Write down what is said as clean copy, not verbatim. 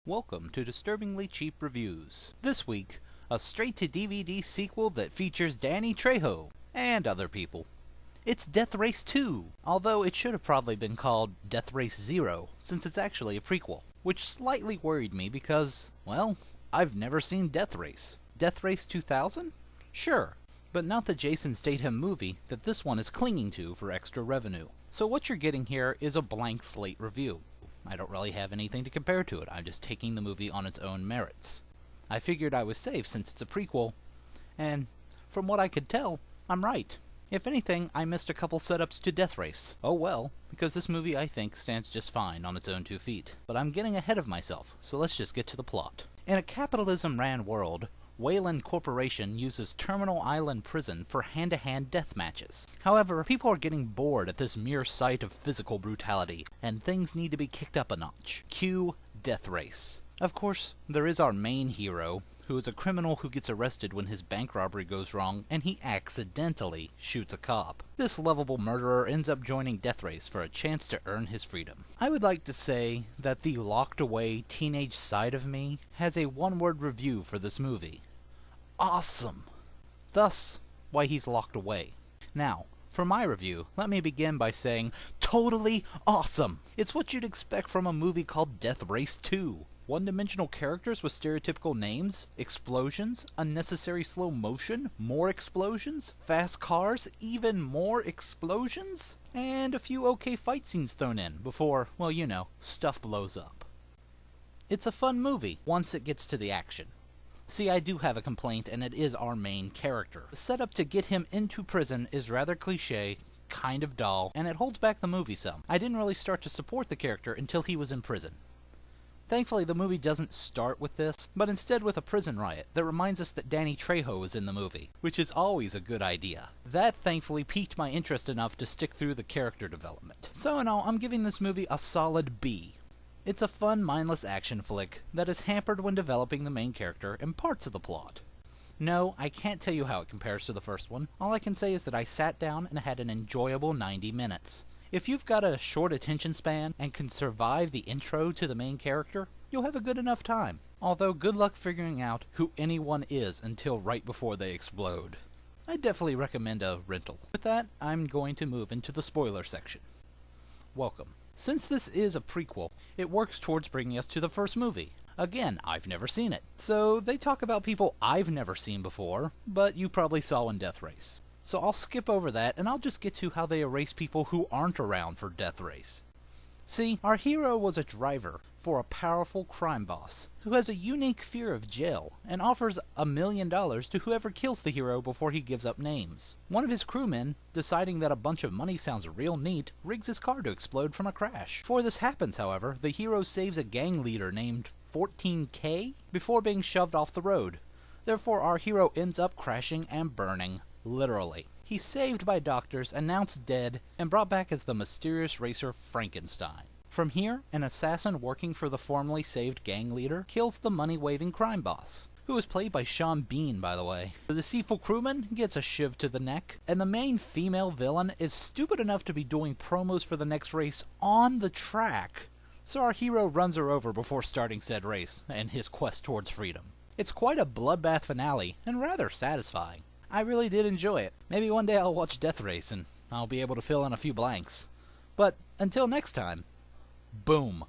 Welcome to Disturbingly Cheap Reviews. This week, a straight-to-DVD sequel that features Danny Trejo and other people. It's Death Race 2, although it should have probably been called Death Race 0, since it's actually a prequel, which slightly worried me because, well, I've never seen Death Race. Death Race 2000? Sure, but not the Jason Statham movie that this one is clinging to for extra revenue. So what you're getting here is a blank slate review. I don't really have anything to compare to it, I'm just taking the movie on its own merits. I figured I was safe since it's a prequel, and from what I could tell, I'm right. If anything, I missed a couple setups to Death Race. Oh well, because this movie I think stands just fine on its own 2 feet. But I'm getting ahead of myself, so let's just get to the plot. In a capitalism-ran world, Wayland Corporation uses Terminal Island Prison for hand-to-hand death matches. However, people are getting bored at this mere sight of physical brutality, and things need to be kicked up a notch. Cue Death Race. Of course, there is our main hero, who is a criminal who gets arrested when his bank robbery goes wrong and he accidentally shoots a cop. This lovable murderer ends up joining Death Race for a chance to earn his freedom. I would like to say that the locked-away teenage side of me has a one-word review for this movie. Awesome! Thus, why he's locked away. Now, for my review, let me begin by saying, totally awesome! It's what you'd expect from a movie called Death Race 2. One-dimensional characters with stereotypical names, explosions, unnecessary slow motion, more explosions, fast cars, even more explosions, and a few okay fight scenes thrown in before, well you know, stuff blows up. It's a fun movie once it gets to the action. See, I do have a complaint, and it is our main character. The setup to get him into prison is rather cliche, kind of dull, and it holds back the movie some. I didn't really start to support the character until he was in prison. Thankfully, the movie doesn't start with this, but instead with a prison riot that reminds us that Danny Trejo is in the movie, which is always a good idea. That thankfully piqued my interest enough to stick through the character development. So in all, I'm giving this movie a solid B. It's a fun, mindless action flick that is hampered when developing the main character and parts of the plot. No, I can't tell you how it compares to the first one. All I can say is that I sat down and had an enjoyable 90 minutes. If you've got a short attention span and can survive the intro to the main character, you'll have a good enough time. Although good luck figuring out who anyone is until right before they explode. I definitely recommend a rental. With that, I'm going to move into the spoiler section. Welcome. Since this is a prequel, it works towards bringing us to the first movie. Again, I've never seen it. So they talk about people I've never seen before, but you probably saw in Death Race. So I'll skip over that and I'll just get to how they erase people who aren't around for Death Race. See, our hero was a driver for a powerful crime boss who has a unique fear of jail and offers $1 million to whoever kills the hero before he gives up names. One of his crewmen, deciding that a bunch of money sounds real neat, rigs his car to explode from a crash. Before this happens, however, the hero saves a gang leader named 14K before being shoved off the road. Therefore, our hero ends up crashing and burning. Literally. He's saved by doctors, announced dead, and brought back as the mysterious racer Frankenstein. From here, an assassin working for the formerly saved gang leader kills the money-waving crime boss, who is played by Sean Bean, by the way. The deceitful crewman gets a shiv to the neck, and the main female villain is stupid enough to be doing promos for the next race on the track. So our hero runs her over before starting said race, and his quest towards freedom. It's quite a bloodbath finale, and rather satisfying. I really did enjoy it. Maybe one day I'll watch Death Race and I'll be able to fill in a few blanks. But until next time, boom.